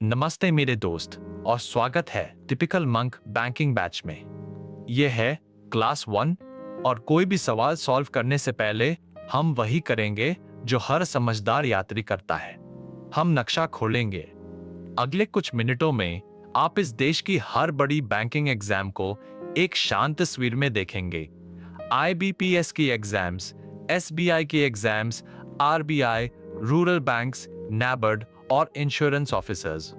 नमस्ते मेरे दोस्त और स्वागत है टिपिकल मंक बैंकिंग बैच में। यह है क्लास 1 और कोई भी सवाल सॉल्व करने से पहले हम वही करेंगे जो हर समझदार यात्री करता है। हम नक्शा खोलेंगे। अगले कुछ मिनटों में आप इस देश की हर बड़ी बैंकिंग एग्जाम को एक शांत तस्वीर में देखेंगे। आईबीपीएस की एग्जाम्स, एसबीआई की एग्जाम्स, आरबीआई, रूरल बैंक्स, नैबार्ड और इंश्योरेंस ऑफिसर्स।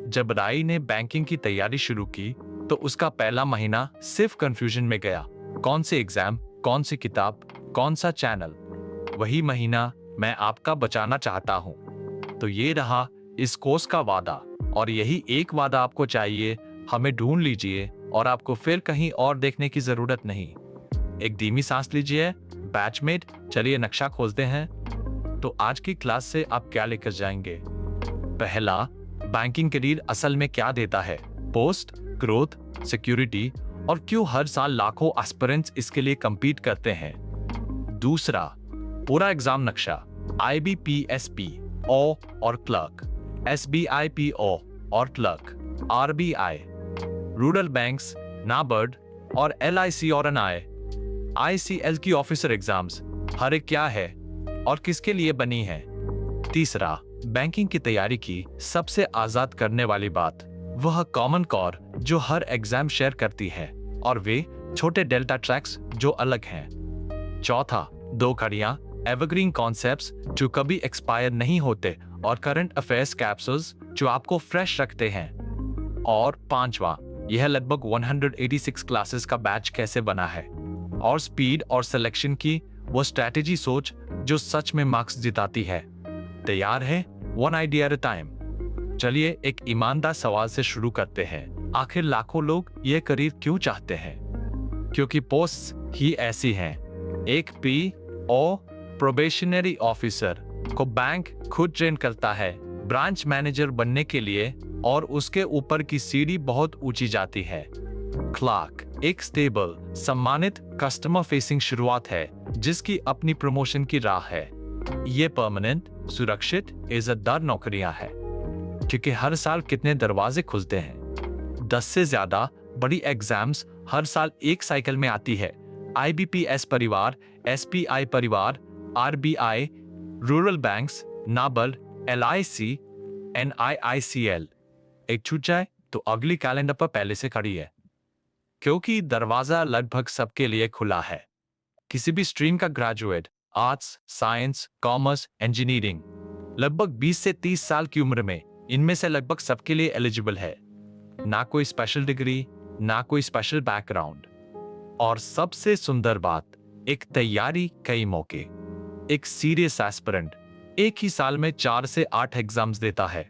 जब राई ने बैंकिंग की तैयारी शुरू की तो उसका पहला महीना सिर्फ कंफ्यूजन में गया। कौन सी एग्जाम, कौन सी किताब, कौन सा चैनल। वही महीना मैं आपका बचाना चाहता हूं। तो ये रहा इस कोर्स का वादा, और यही एक वादा आपको चाहिए। हमें ढूंढ लीजिए और आपको फिर कहीं और देखने की जरूरत नहीं। एक धीमी सांस लीजिए बैचमेट, चलिए नक्शा खोजते हैं। तो आज की क्लास से आप क्या लेकर जाएंगे? पहला, बैंकिंग करियर असल में क्या देता है, पोस्ट, ग्रोथ, सिक्योरिटी और क्यों हर साल लाखों एस्पिरेंट्स इसके लिए compete करते हैं। दूसरा, पूरा एग्जाम नक्शा, IBPSP ओ और क्लर्क, SBIPO और clerk, RBI, rural banks, NABARD और LIC और NI, ICL की ऑफिसर एग्जाम्स, हर एक क्या है और किसके लिए बनी है। तीसरा, बैंकिंग की तैयारी की सबसे आजाद करने वाली बात, वह कॉमन कोर जो हर एग्जाम शेयर करती है और वे छोटे डेल्टा ट्रैक्स जो अलग हैं। चौथा, 2 कड़ियां, एवरग्रीन कॉन्सेप्ट्स जो कभी एक्सपायर नहीं होते और करंट अफेयर्स कैप्सूल्स जो आपको फ्रेश रखते हैं। और पांचवा, यह लगभग 186 क्लासेस का बैच कैसे बना है और स्पीड और सिलेक्शन की वो स्ट्रैटेजी सोच जो सच में मार्क्स जिताती है। तैयार है? One idea at a time. चलिए एक ईमानदार सवाल से शुरू करते हैं। आखिर लाखों लोग ये करियर क्यों चाहते हैं? क्योंकि पोस्ट ही ऐसी हैं। एक PO प्रोबेशनरी ऑफिसर को बैंक खुद ट्रेन करता है ब्रांच मैनेजर बनने के लिए, और उसके ऊपर की सीढ़ी बहुत ऊंची जाती है। क्लर्क एक स्टेबल, सम्मानित कस्टमर फेसिंग शुरुआत है जिसकी अपनी प्रमोशन की राह है। ये परमानेंट, सुरक्षित, इज्जतदार नौकरियां हैं क्योंकि हर साल कितने दरवाजे खुलते हैं। 10 से ज्यादा बड़ी एग्जाम्स हर साल एक साइकिल में आती है। IBPS परिवार, SBI परिवार, RBI, rural banks, NABARD, LIC, NIICL एक छूट जाए तो अगली कैलेंडर पर पहले से खड़ी है, क्योंकि दरवाजा लगभग सबके लिए खुला है। किसी भी स्ट्रीम का graduate, arts, science, commerce, engineering, लगभग 20 से 30 साल की उम्र में इनमें से लगभग सबके लिए एलिजिबल है। ना कोई स्पेशल डिग्री, ना कोई स्पेशल बैकग्राउंड। और सबसे सुंदर बात, एक तैयारी, कई मौके। एक सीरियस एस्पिरेंट एक ही साल में 4 से 8 एग्जाम्स देता है,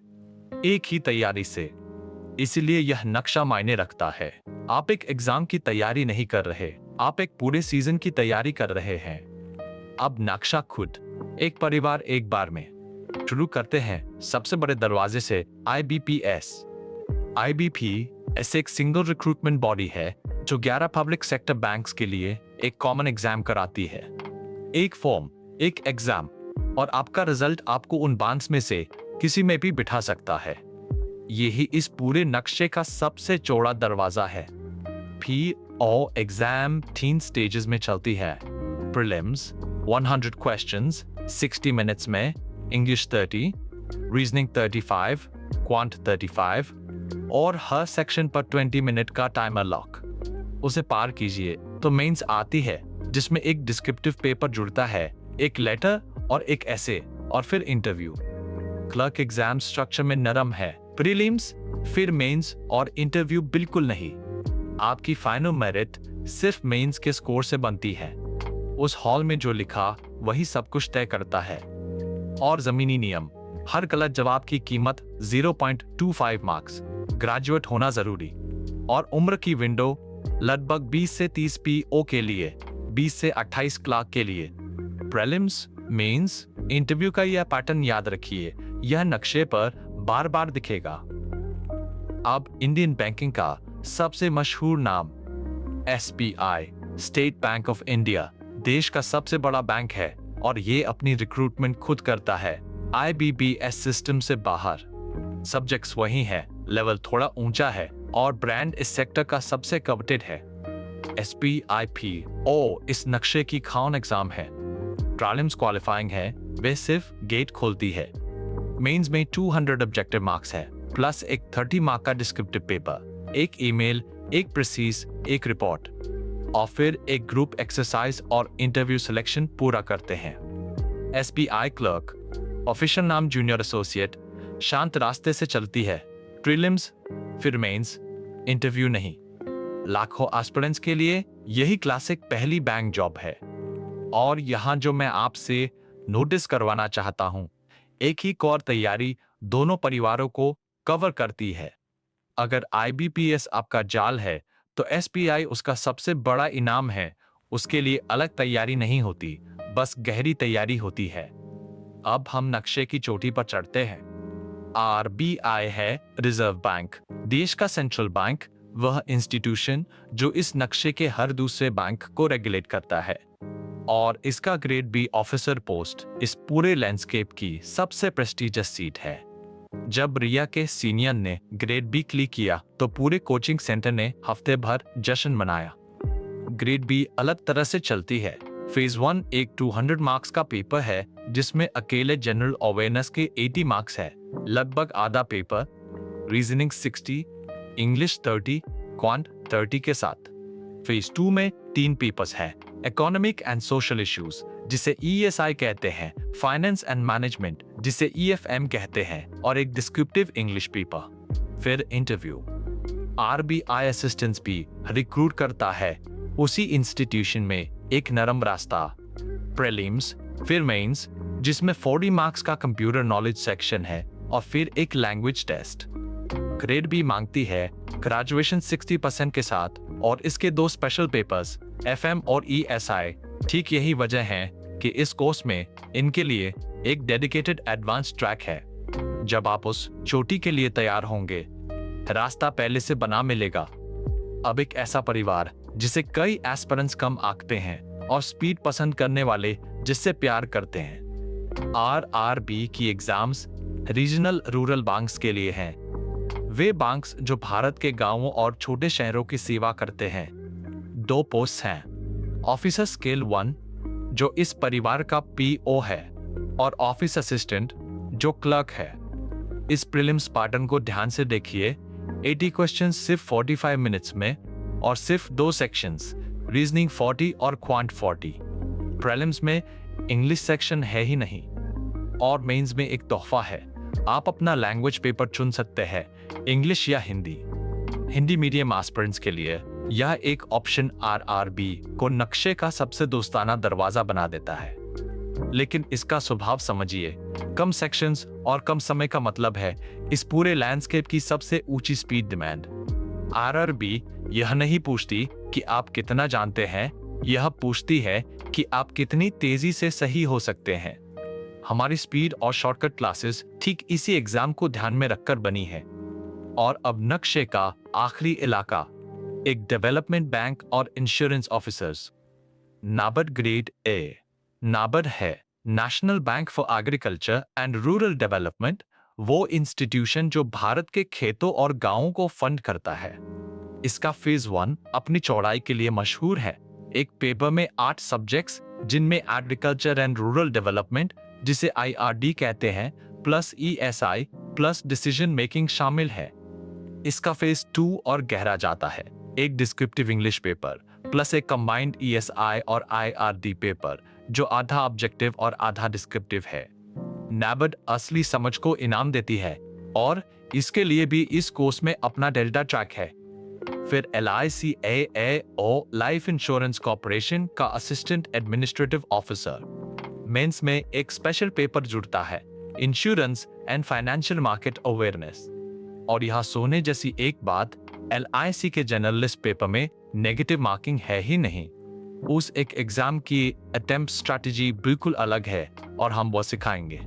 एक ही तैयारी से। इसीलिए यह नक्शा मायने रखता है। आप एक एग्जाम की तैयारी नहीं कर रहे, आप एक पूरे सीजन की तैयारी कर रहे हैं। अब नक्शा खुद, एक परिवार एक बार में। शुरू करते हैं सबसे बड़े दरवाजे से, IBPS। IBPS एक सिंगल रिक्रूटमेंट बॉडी है जो 11 पब्लिक सेक्टर बैंक्स के लिए एक कॉमन एग्जाम कराती है। एक फॉर्म, एक एग्जाम, और आपका रिजल्ट आपको उन बैंक्स में से किसी में भी बिठा सकता है। यही इस पूरे नक्शे का सबसे चौड़ा दरवाजा है। PO एग्जाम 3 स्टेजेस में चलती है। प्रीलिम्स 100 क्वेश्चंस 60 मिनट्स में, इंग्लिश 30, रीजनिंग 35, क्वांट 35, और हर सेक्शन पर 20 मिनट का टाइमर लॉक। उसे पार कीजिए तो मेंस आती है जिसमें एक डिस्क्रिप्टिव पेपर जुड़ता है, एक लेटर और एक ऐसे, और फिर इंटरव्यू। क्लर्क एग्जाम स्ट्रक्चर में नरम है। प्रीलिम्स, फिर मेंस और इंटरव्यू बिल्कुल नहीं। आपकी फाइनल मेरिट सिर्फ मेंस के स्कोर से बनती है। उस हॉल में जो लिखा वही सब कुछ तय करता है। और जमीनी नियम, हर गलत जवाब की कीमत 0.25 मार्क्स, ग्रेजुएट होना जरूरी, और उम्र की विंडो लगभग 20 से 30 PO के लिए, 20 से 28 क्लर्क के लिए। प्रीलिम्स, मेंस, इंटरव्यू का यह पैटर्न याद रखिए, यह नक्शे पर बार बार दिखेगा। अब इंडियन बैंकिंग का सबसे मशहूर नाम, SBI, state bank of India, देश का सबसे बड़ा बैंक है और ये अपनी रिक्रूटमेंट खुद करता है IBPS सिस्टम से बाहर। सब्जेक्ट्स वही है, लेवल थोड़ा ऊंचा है और ब्रांड इस सेक्टर का सबसे कवटेड है। SPIPO इस नक्शे की खान एग्जाम है। प्रीलिम्स क्वालिफाइंग है, वे सिर्फ गेट खोलती है। मेंस में 200 ऑब्जेक्टिव मार्क्स है, प्लस एक 30 मार्क का डिस्क्रिप्टिव पेपर, एक ईमेल, एक प्रेसिस, एक रिपोर्ट और फिर एक ग्रुप एक्सरसाइज और इंटरव्यू सिलेक्शन पूरा करते हैं। SBI क्लर्क, ऑफिशियल नाम जूनियर एसोसिएट, शांत रास्ते से चलती है। प्रीलिम्स फिर मेंस, इंटरव्यू नहीं। लाखों एस्पिरेंट्स के लिए यही क्लासिक पहली बैंक जॉब है। और यहां जो मैं आपसे नोटिस करवाना चाहता हूं, एक ही कोर तैयारी दोनों परिवारों को कवर करती है। अगर IBPS आपका जाल है तो SBI उसका सबसे बड़ा इनाम है। उसके लिए अलग तैयारी नहीं होती, बस गहरी तैयारी होती है। अब हम नक्शे की चोटी पर चढ़ते हैं। RBI है रिजर्व बैंक, देश का सेंट्रल बैंक, वह इंस्टीट्यूशन जो इस नक्शे के हर दूसरे बैंक को रेगुलेट करता है। और इसका ग्रेड बी ऑफिसर पोस्ट इस पूरे लैंडस्केप की सबसे प्रेस्टिजियस सीट है। जब रिया के सीनियर ने ग्रेड बी क्लिक किया तो पूरे कोचिंग सेंटर ने हफ्ते भर जश्न मनाया। ग्रेड बी अलग तरह से चलती है। फेज 1 एक 200 मार्क्स का पेपर है जिसमें अकेले जनरल अवेयरनेस के 80 मार्क्स है, लगभग आधा पेपर, रीजनिंग 60, इंग्लिश 30, क्वांट 30 के साथ। फेज 2 में 3 पेपर्स है, इकोनॉमिक एंड सोशल इश्यूज जिसे ESI कहते हैं, फाइनेंस एंड मैनेजमेंट जिसे EFM कहते हैं और एक डिस्क्रिप्टिव इंग्लिश पेपर। फिर इंटरव्यू। RBI असिस्टेंट्स भी रिक्रूट करता है उसी इंस्टीट्यूशन में, एक नरम रास्ता। प्रीलिम्स फिर मेंस जिसमें 40 मार्क्स का कंप्यूटर नॉलेज सेक्शन है और फिर एक लैंग्वेज टेस्ट। ग्रेड बी मांगती है ग्रेजुएशन 60% के साथ और इसके 2 स्पेशल पेपर्स FM और ESI। ठीक यही वजह है कि इस कोर्स में इनके लिए एक डेडिकेटेड एडवांस ट्रैक है। जब आप उस चोटी के लिए तैयार होंगे, रास्ता पहले से बना मिलेगा। अब एक ऐसा परिवार जिसे कई एस्पिरेंट्स कम आंकते हैं और स्पीड पसंद करने वाले जिससे प्यार करते हैं। RRB की एग्जाम्स रीजनल रूरल बैंक्स के लिए हैं। वे बैंक्स जो भारत के गांवों और छोटे शहरों की सेवा करते हैं। 2 पोस्ट हैं, ऑफिसर स्केल 1 जो इस परिवार का PO है और ऑफिस असिस्टेंट जो क्लर्क है। इस प्रीलिम्स पैटर्न को ध्यान से देखिए। 80 क्वेश्चंस सिर्फ 45 मिनट्स में और सिर्फ 2 सेक्शंस, रीजनिंग 40 और क्वांट 40। प्रीलिम्स में इंग्लिश सेक्शन है ही नहीं। और मेंस में एक तोहफा है, आप अपना लैंग्वेज पेपर चुन सकते हैं, इंग्लिश या हिंदी। हिंदी मीडियम एस्पिरेंट्स के लिए यह एक ऑप्शन RRB को नक्शे का सबसे दोस्ताना दरवाजा बना देता है। लेकिन इसका स्वभाव समझिए, कम सेक्शंस और कम समय का मतलब है इस पूरे लैंडस्केप की सबसे ऊंची स्पीड डिमांड। RRB यह नहीं पूछती कि आप कितना जानते हैं, यह पूछती है कि आप कितनी तेजी से सही हो सकते हैं। हमारी स्पीड और शॉर्टकट क्लासेस ठीक इसी एग्जाम को ध्यान में रखकर बनी है। और अब नक्शे का आखिरी इलाका, एक डेवलपमेंट बैंक और insurance officers. NABARD grade A. NABARD है national bank for agriculture and rural development, वो इंस्टीट्यूशन जो भारत के खेतों और गांवों को फंड करता है। इसका फेज 1 अपनी चौड़ाई के लिए मशहूर है। एक पेपर में 8 सब्जेक्ट्स जिनमें एग्रीकल्चर एंड रूरल डेवलपमेंट जिसे IRD कहते हैं plus ESI plus decision making शामिल है। इसका फेज 2 और गहरा जाता है, एक डिस्क्रिप्टिव इंग्लिश पेपर प्लस एक कंबाइंड ESI और IRD पेपर जो आधा ऑब्जेक्टिव और आधा डिस्क्रिप्टिव है। नाबार्ड असली समझ को इनाम देती है और इसके लिए भी इस कोर्स में अपना डेल्टा ट्रैक है। फिर LICAO लाइफ इंश्योरेंस कॉर्पोरेशन का असिस्टेंट एडमिनिस्ट्रेटिव ऑफिसर। मेंस में एक स्पेशल पेपर जुड़ता है, insurance and financial market awareness. और यह सोने जैसी एक बात, LIC के जर्नलिस्ट पेपर में नेगेटिव मार्किंग है ही नहीं। उस एक एग्जाम की अटेम्प्ट स्ट्रैटेजी बिल्कुल अलग है और हम वो सिखाएंगे।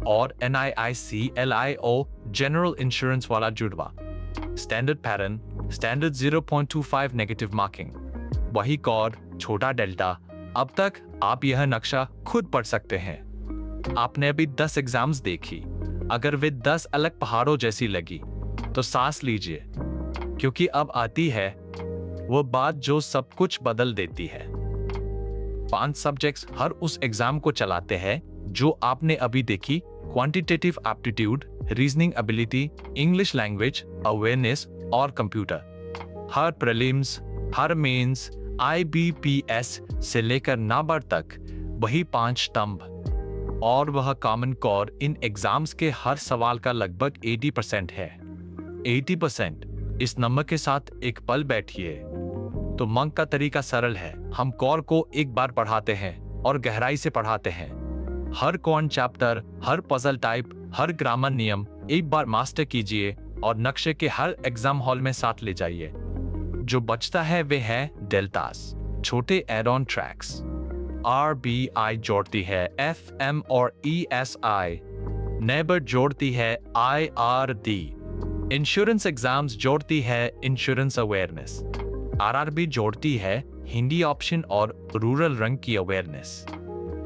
और NIIC LIO जनरल इंश्योरेंस वाला जुड़वा, standard pattern, standard 0.25 negative marking, वही कॉर्ड, छोटा डेल्टा। अब तक आप यह नक्शा खुद पढ़ सकते हैं। आपने अभी 10 एग्जाम्स देखी, अगर वे 10 अलग पहाड़ों जैसी लगी तो सांस लीजिए, क्योंकि अब आती है वो बात जो सब कुछ बदल देती है। 5 सब्जेक्ट्स हर उस एग्जाम को चलाते हैं जो आपने अभी देखी: quantitative aptitude, reasoning ability, English language awareness और कंप्यूटर। हर प्रीलिम्स, हर मेंस, IBPS से लेकर नाबार्ड तक वही 5 स्तंभ, और वह कॉमन कोर इन एग्जाम्स के हर सवाल का लगभग 80% है। 80%। इस नंबर के साथ एक पल बैठिए। तो मंक का तरीका सरल है। हम कोर को एक बार पढ़ाते हैं और गहराई से पढ़ाते हैं। हर कॉन चैप्टर, हर पजल टाइप, हर ग्रामर नियम एक बार मास्टर कीजिए और नक्शे के हर एग्जाम हॉल में साथ ले जाइए। जो बचता है वे है डेल्टास, छोटे एड ऑन ट्रैक्स। RBI जोड़ती है FM और ESI, नेबर जोड़ती है IRD, इंश्योरेंस एग्जाम्स जोड़ती है इंश्योरेंस अवेयरनेस, RRB जोड़ती है हिंदी ऑप्शन और रूरल रंग की अवेयरनेस।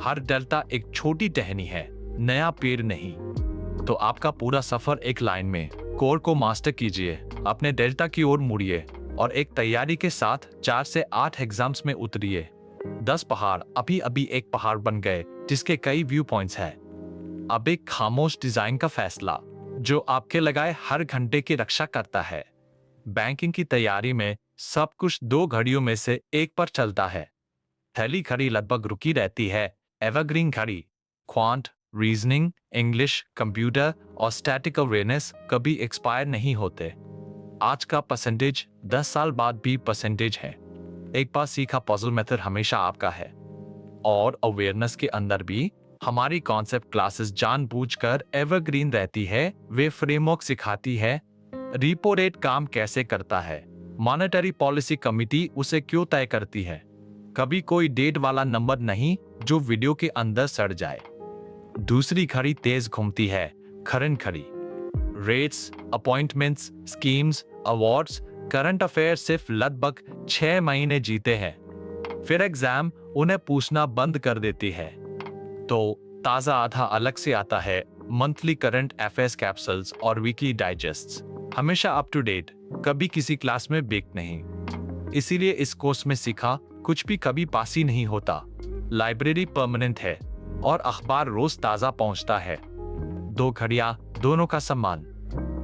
हर डेल्टा एक छोटी टहनी है, नया पेड़ नहीं। तो आपका पूरा सफर एक लाइन में। कोर को मास्टर कीजिए, अपने डेल्टा की ओर मुड़िए और एक तैयारी के साथ 4 से 8 एग्जाम्स में उतरिए। 10 पहाड़ अभी अभी एक पहाड़ बन गए जिसके कई व्यू पॉइंट्स हैं। अब एक खामोश डिजाइन का फैसला जो आपके लगाए हर घंटे की रक्षा करता है। बैंकिंग की तैयारी में सब कुछ 2 घड़ियों में से एक पर चलता है। थैली घड़ी लगभग रुकी रहती है। एवरग्रीन घड़ी, क्वांट, रीजनिंग, इंग्लिश, कंप्यूटर और स्टैटिक अवेयरनेस कभी एक्सपायर नहीं होते। आज का परसेंटेज 10 साल बाद भी परसेंटेज है। एक बार सीखा पजल मेथड हमेशा आपका है। और अवेयरनेस के अंदर भी हमारी कॉन्सेप्ट क्लासेस जानबूझकर एवरग्रीन रहती है। वे फ्रेमवर्क सिखाती है, रिपो रेट काम कैसे करता है, मॉनेटरी पॉलिसी कमिटी उसे क्यों तय करती है, कभी कोई डेट वाला नंबर नहीं जो वीडियो के अंदर सड़ जाए। दूसरी घड़ी तेज घूमती है, करंट घड़ी। Rates, appointments, schemes, awards, current affair सिर्फ लगभग 6 महीने जीते हैं, फिर एग्जाम उन्हें पूछना बंद कर देती है। तो ताजा आधा अलग से आता है, मंथली करंट अफेयर्स कैप्सूल्स और वीकली डाइजेस्ट्स, हमेशा अप टू डेट, कभी किसी क्लास में बेक नहीं। इसीलिए इस कोर्स में सीखा कुछ भी कभी पासी नहीं होता। लाइब्रेरी परमानेंट है और अखबार रोज ताजा पहुंचता है। 2 घड़ियां, दोनों का सम्मान।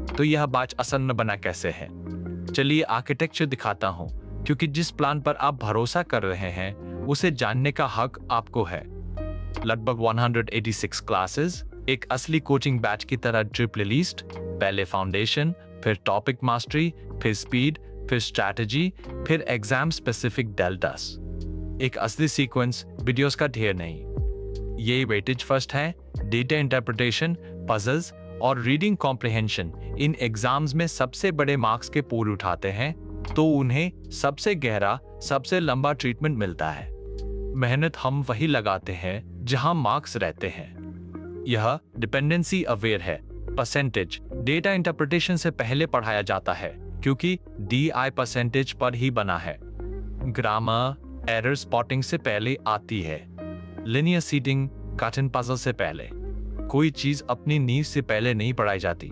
तो यह बात असल में बना कैसे है? चलिए आर्किटेक्चर दिखाता हूं, क्योंकि जिस प्लान पर आप भरोसा कर रहे हैं उसे जानने का हक आपको है। लगभग 186 क्लासेस, एक असली कोचिंग बैच की तरह ट्रिपल लिस्ट, पहले फाउंडेशन, फिर टॉपिक मास्टरी, फिर स्पीड, फिर स्ट्रैटेजी, फिर एग्जाम स्पेसिफिक डेल्टास। एक असली सीक्वेंस, वीडियोस का ढेर नहीं। ये वेटेज फर्स्ट है। डेटा इंटरप्रिटेशन, पजल्स और रीडिंग कॉम्प्रिहेंशन इन एग्जाम्स में सबसे बड़े मार्क्स के पूल उठाते हैं, तो उन्हें सबसे गहरा, सबसे लंबा ट्रीटमेंट मिलता है। मेहनत हम वही लगाते हैं जहां मार्क्स रहते हैं। यह डिपेंडेंसी अवेयर है। परसेंटेज डेटा इंटरप्रिटेशन से पहले पढ़ाया जाता है, क्योंकि DI परसेंटेज पर ही बना है। ग्रामर, एरर स्पॉटिंग से पहले आती है। लिनियर सीटिंग, कठिन पजल से पहले। कोई चीज अपनी नींव से पहले नहीं पढ़ाई जाती।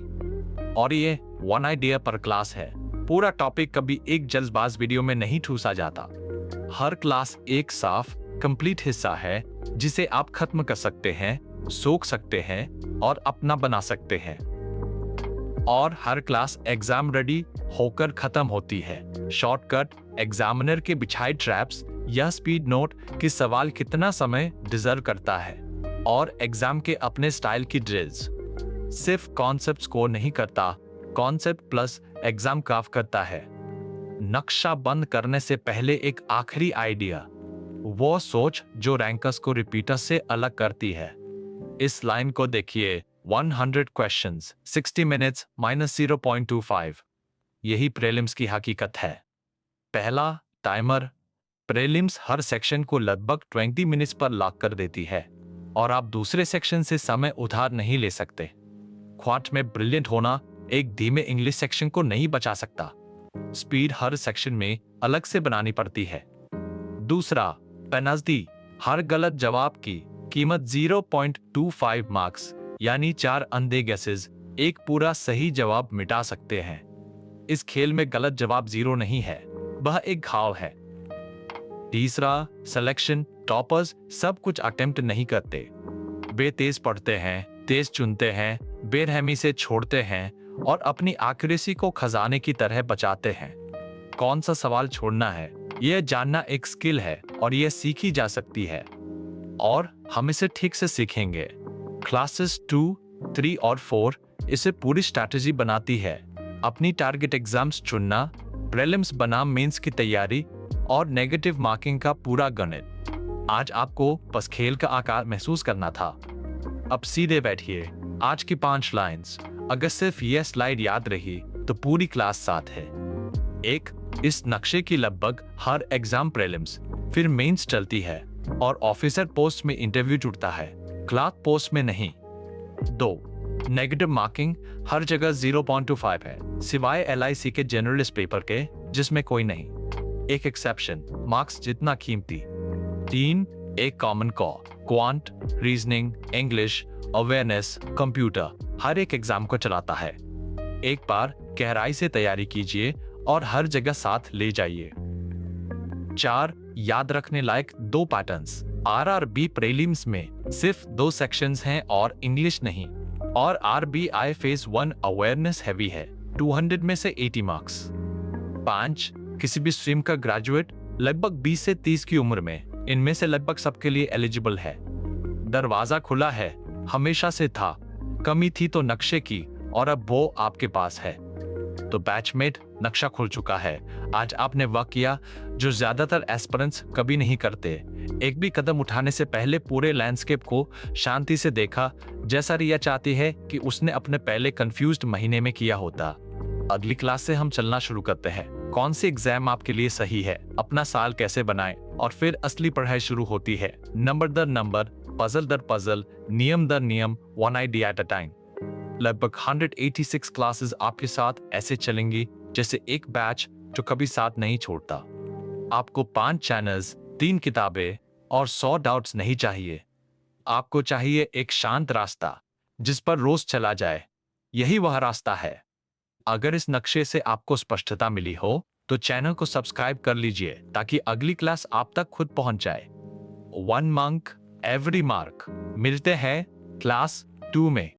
और ये 1 आइडिया पर क्लास है। पूरा टॉपिक कभी एक जल्दबाज वीडियो में नहीं ठूसा जाता। हर क्लास एक साफ, कंप्लीट हिस्सा है जिसे आप खत्म कर सकते हैं, सोख सकते हैं और अपना बना सकते हैं। और हर क्लास एग्जाम रेडी होकर खत्म होती है। शॉर्टकट, एग्जामिनर के बिछाए ट्रैप्स या स्पीड नोट कि सवाल कितना समय डिजर्व करता है, और एग्जाम के अपने स्टाइल की ड्रिल्स। सिर्फ कॉन्सेप्ट स्कोर नहीं करता, कॉन्सेप्ट प्लस एग्जाम काफ करता है। नक्शा बंद करने से पहले एक आखिरी आइडिया, वो सोच जो रैंकर्स को रिपीटर्स से अलग करती है। इस लाइन को देखिए, 100 क्वेश्चंस, 60 मिनट्स, -0.25। यही प्रीलिम्स की हकीकत है। पहला, टाइमर। प्रीलिम्स हर सेक्शन को लगभग 20 मिनट्स पर लॉक कर देती है, और आप दूसरे सेक्शन से समय उधार नहीं ले सकते। क्वांट में ब्रिलियंट होना एक धीमे इंग्लिश सेक्शन को नहीं बचा सकता। स्पीड हर सेक्शन में अलग से बनानी पड़ती है। दूसरा, पेनल्टी। हर गलत जवाब की कीमत 0.25 मार्क्स, यानी 4 अंधे गेसेस एक पूरा सही जवाब मिटा सकते हैं। इस खेल में गलत जवाब 0 नहीं है, वह एक घाव है। तीसरा, सिलेक्शन। टॉपर्स सब कुछ अटेम्प्ट नहीं करते। वे तेज पढ़ते हैं, तेज चुनते हैं, बेरहमी से छोड़ते हैं और अपनी एक्यूरेसी को खजाने की तरह बचाते हैं। कौन सा सवाल छोड़ना है, यह जानना एक स्किल है और यह सीखी जा सकती है और हम इसे ठीक से सीखेंगे। क्लासेस 2, 3 और 4 इसे पूरी स्ट्रैटेजी बनाती है। अपनी टारगेट एग्जाम्स चुनना, प्रीलिम्स बनाम मेंस की तैयारी और नेगेटिव मार्किंग का पूरा गणित। आज आपको बस खेल का आकार महसूस करना था। अब सीधे बैठिए। आज की 5 लाइंस, अगर सिर्फ यह स्लाइड याद रही तो पूरी क्लास साथ है। 1, इस नक्शे की लगभग हर एग्जाम प्रीलिम्स फिर मेंस चलती है और ऑफिसर पोस्ट में इंटरव्यू जुड़ता है, क्लार्क पोस्ट में नहीं। 2, नेगेटिव मार्किंग हर जगह 0.25 है, सिवाय LIC के जनरलिस्ट पेपर के जिसमें कोई नहीं। एक एक्सेप्शन, मार्क्स जितना कीमती। 3, एक common quant, reasoning, English, awareness, computer हर एक एग्जाम को चलाता है। एक बार गहराई से तैयारी कीजिए और हर जगह साथ ले जाइए। 4, याद रखने लायक 2 पैटर्न्स। RRB प्रीलिम्स में सिर्फ 2 सेक्शंस हैं और इंग्लिश नहीं, और RBI फेज 1 अवेयरनेस हैवी है, 200 में से 80 मार्क्स। 5, किसी भी स्ट्रीम का ग्रेजुएट लगभग 20 से 30 की उम्र में इनमें से लगभग सबके लिए एलिजिबल है। दरवाजा खुला है, हमेशा से था, कमी थी तो नक्शे की और अब वो आपके पास है। तो बैचमेट, नक्शा खुल चुका है। आज आपने वह किया जो ज्यादातर एस्पिरेंट्स कभी नहीं करते। एक भी कदम उठाने से पहले पूरे लैंडस्केप को शांति से देखा, जैसा रिया चाहती है कि उसने अपने पहले कंफ्यूज्ड महीने में किया होता। अगली क्लास से हम चलना शुरू करते हैं। कौन सी एग्जाम आपके लिए सही है, अपना साल कैसे बनाएं, और फिर असली पढ़ाई शुरू होती है, नंबर दर नंबर, पजल दर पजल, नियम दर नियम, 1 idea at a time। लगभग 186 क्लासेस आपके साथ ऐसे चलेंगी जैसे एक बैच जो कभी साथ नहीं छोड़ता। आपको 5 चैनल्स, 3 किताबें और 100 डाउट्स नहीं चाहिए। आपको चाहिए एक शांत रास्ता जिस पर रोज चला जाए। यही वह रास्ता है। अगर इस नक्शे से आपको स्पष्टता मिली हो तो चैनल को सब्सक्राइब कर लीजिए ताकि अगली क्लास आप तक खुद पहुंच जाए। 1 monk, every mark। मिलते हैं क्लास 2 में।